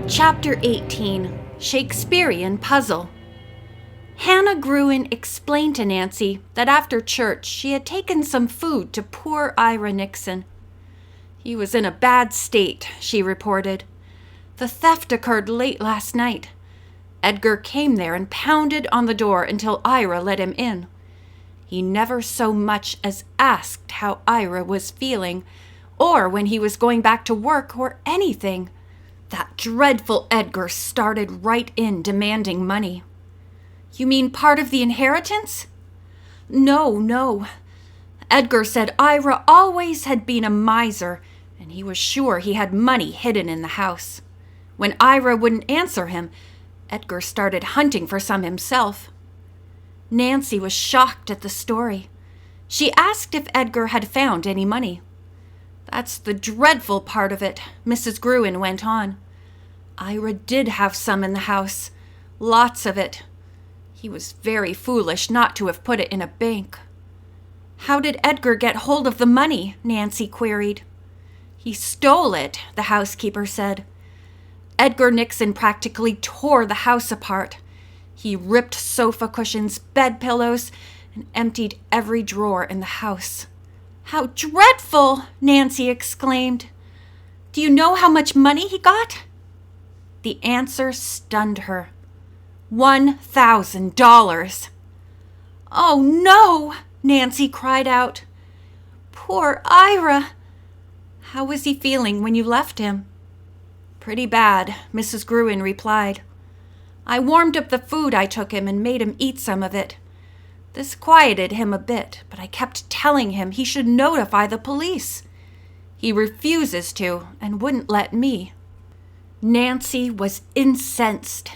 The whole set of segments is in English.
Chapter 18, Shakespearean Puzzle. Hannah Gruen explained to Nancy that after church she had taken some food to poor Edgar Nixon. He was in a bad state, she reported. The theft occurred late last night. Edgar came there and pounded on the door until Ira let him in. He never so much as asked how Ira was feeling, or when he was going back to work, or anything. That dreadful Edgar started right in demanding money. You mean part of the inheritance? No. Edgar said Ira always had been a miser, and he was sure he had money hidden in the house. When Ira wouldn't answer him, Edgar started hunting for some himself. Nancy was shocked at the story. She asked if Edgar had found any money. That's the dreadful part of it, Mrs. Gruen went on. Ira did have some in the house. Lots of it. He was very foolish not to have put it in a bank. How did Edgar get hold of the money? Nancy queried. He stole it, the housekeeper said. Edgar Nixon practically tore the house apart. He ripped sofa cushions, bed pillows, and emptied every drawer in the house. How dreadful! Nancy exclaimed. Do you know how much money he got? The answer stunned her. $1,000. Oh, no! Nancy cried out. Poor Ira! How was he feeling when you left him? Pretty bad, Mrs. Gruen replied. I warmed up the food I took him and made him eat some of it. This quieted him a bit, but I kept telling him he should notify the police. He refuses to and wouldn't let me. Nancy was incensed,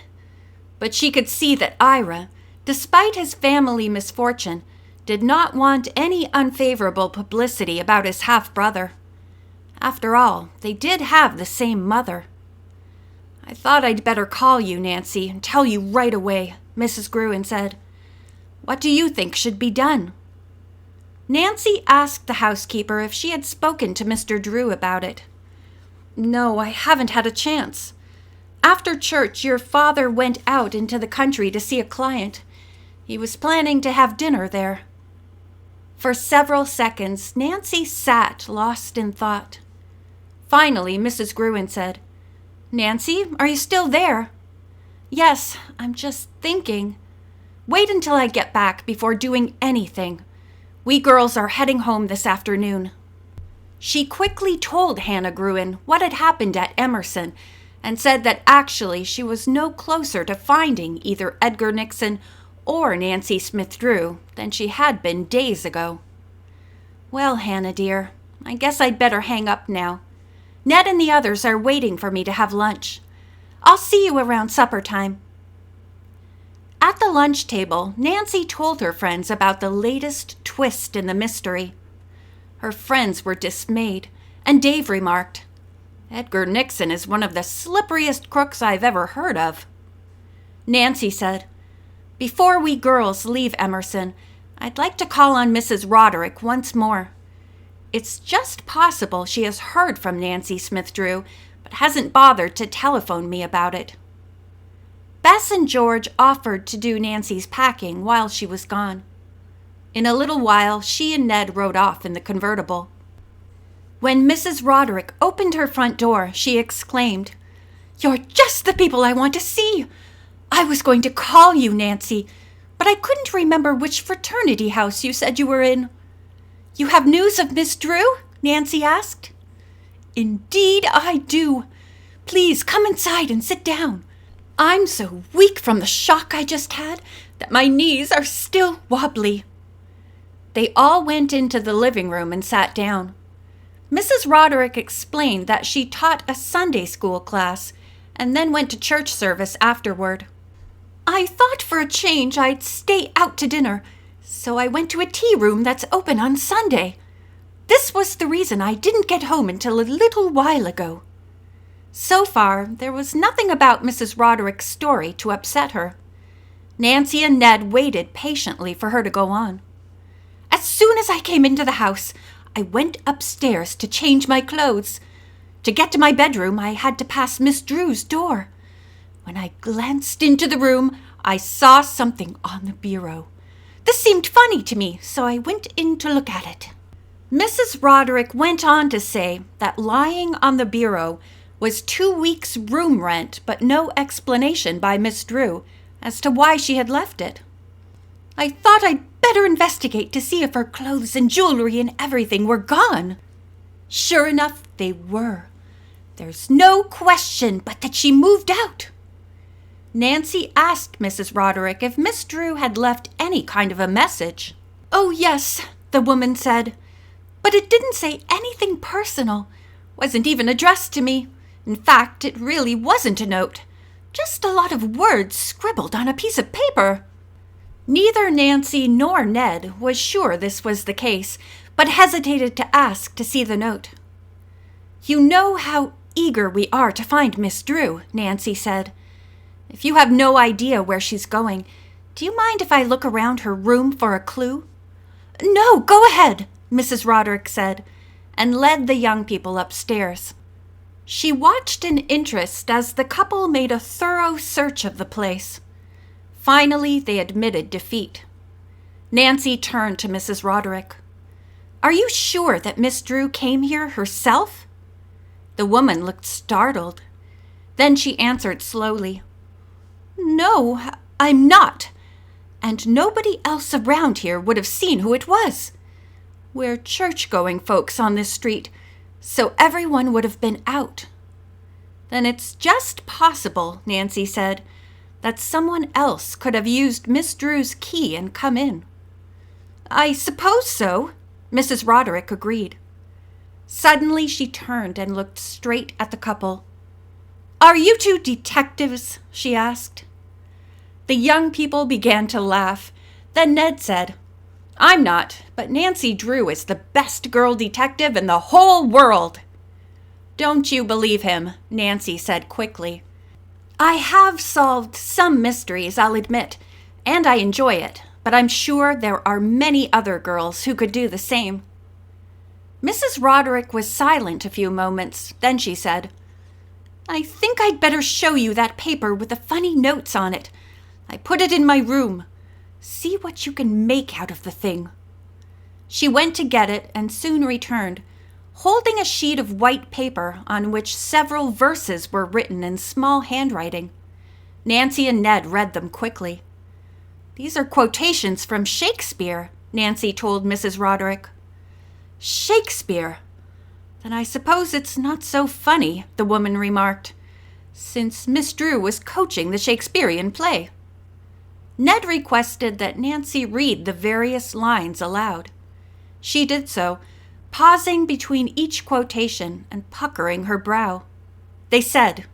but she could see that Ira, despite his family misfortune, did not want any unfavorable publicity about his half-brother. After all, they did have the same mother. I thought I'd better call you, Nancy, and tell you right away, Mrs. Gruen said. What do you think should be done? Nancy asked the housekeeper if she had spoken to Mr. Drew about it. No, I haven't had a chance. After church, your father went out into the country to see a client. He was planning to have dinner there. For several seconds, Nancy sat lost in thought. Finally, Mrs. Gruen said, Nancy, are you still there? Yes, I'm just thinking. Wait until I get back before doing anything. We girls are heading home this afternoon. She quickly told Hannah Gruen what had happened at Emerson and said that actually she was no closer to finding either Edgar Nixon or Nancy Smith Drew than she had been days ago. Well, Hannah dear, I guess I'd better hang up now. Ned and the others are waiting for me to have lunch. I'll see you around supper time. At the lunch table, Nancy told her friends about the latest twist in the mystery. Her friends were dismayed, and Dave remarked, Edgar Nixon is one of the slipperiest crooks I've ever heard of. Nancy said, Before we girls leave Emerson, I'd like to call on Mrs. Roderick once more. It's just possible she has heard from Nancy Smith Drew, but hasn't bothered to telephone me about it. Bess and George offered to do Nancy's packing while she was gone. In a little while, she and Ned rode off in the convertible. When Mrs. Roderick opened her front door, she exclaimed, You're just the people I want to see! I was going to call you, Nancy, but I couldn't remember which fraternity house you said you were in. You have news of Miss Drew? Nancy asked. Indeed I do. Please come inside and sit down. I'm so weak from the shock I just had that my knees are still wobbly. They all went into the living room and sat down. Mrs. Roderick explained that she taught a Sunday school class and then went to church service afterward. I thought for a change I'd stay out to dinner, so I went to a tea room that's open on Sunday. This was the reason I didn't get home until a little while ago. So far, there was nothing about Mrs. Roderick's story to upset her. Nancy and Ned waited patiently for her to go on. As soon as I came into the house, I went upstairs to change my clothes. To get to my bedroom, I had to pass Miss Drew's door. When I glanced into the room, I saw something on the bureau. This seemed funny to me, so I went in to look at it." Mrs. Roderick went on to say that lying on the bureau was 2 weeks' room rent, but no explanation by Miss Drew as to why she had left it. "I thought I'd better investigate to see if her clothes and jewelry and everything were gone." Sure enough, they were. There's no question but that she moved out. Nancy asked Mrs. Roderick if Miss Drew had left any kind of a message. "Oh, yes," the woman said, "but it didn't say anything personal. Wasn't even addressed to me. In fact, it really wasn't a note. Just a lot of words scribbled on a piece of paper." Neither Nancy nor Ned was sure this was the case, but hesitated to ask to see the note. "You know how eager we are to find Miss Drew," Nancy said. "If you have no idea where she's going, do you mind if I look around her room for a clue?" "No, go ahead," Mrs. Roderick said, and led the young people upstairs. She watched in interest as the couple made a thorough search of the place. Finally, they admitted defeat. Nancy turned to Mrs. Roderick. "Are you sure that Miss Drew came here herself?" The woman looked startled. Then she answered slowly, "No, I'm not. And nobody else around here would have seen who it was. We're church-going folks on this street, so everyone would have been out." "Then it's just possible," Nancy said, "that someone else could have used Miss Drew's key and come in." "I suppose so," Mrs. Roderick agreed. Suddenly she turned and looked straight at the couple. "Are you two detectives?" she asked. The young people began to laugh. Then Ned said, "I'm not, but Nancy Drew is the best girl detective in the whole world." "Don't you believe him," Nancy said quickly. "I have solved some mysteries, I'll admit, and I enjoy it, but I'm sure there are many other girls who could do the same." Mrs. Roderick was silent a few moments. Then she said, "I think I'd better show you that paper with the funny notes on it. I put it in my room. See what you can make out of the thing." She went to get it and soon returned, holding a sheet of white paper on which several verses were written in small handwriting. Nancy and Ned read them quickly. "These are quotations from Shakespeare," Nancy told Mrs. Roderick. "Shakespeare? Then I suppose it's not so funny," the woman remarked, "since Miss Drew was coaching the Shakespearean play." Ned requested that Nancy read the various lines aloud. She did so, pausing between each quotation and puckering her brow. They said,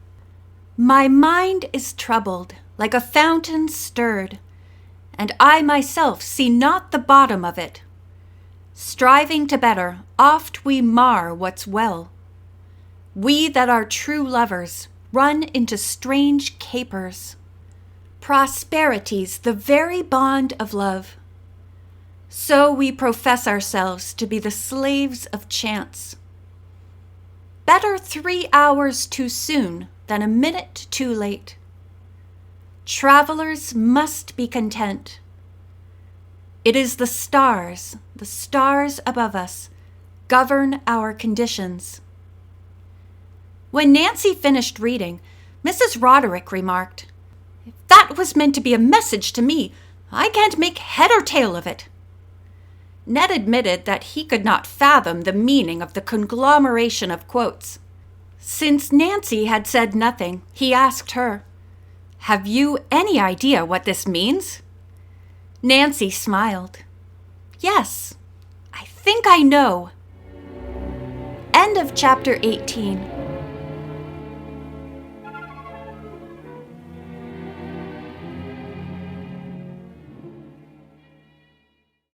"My mind is troubled, like a fountain stirred, and I myself see not the bottom of it. Striving to better, oft we mar what's well. We that are true lovers run into strange capers. Prosperity's the very bond of love. So we profess ourselves to be the slaves of chance. Better 3 hours too soon than a minute too late. Travelers must be content. It is the stars above us, govern our conditions." When Nancy finished reading, Mrs. Roderick remarked, "If that was meant to be a message to me, I can't make head or tail of it." Ned admitted that he could not fathom the meaning of the conglomeration of quotes. Since Nancy had said nothing, he asked her, "Have you any idea what this means?" Nancy smiled. "Yes, I think I know." End of chapter 18.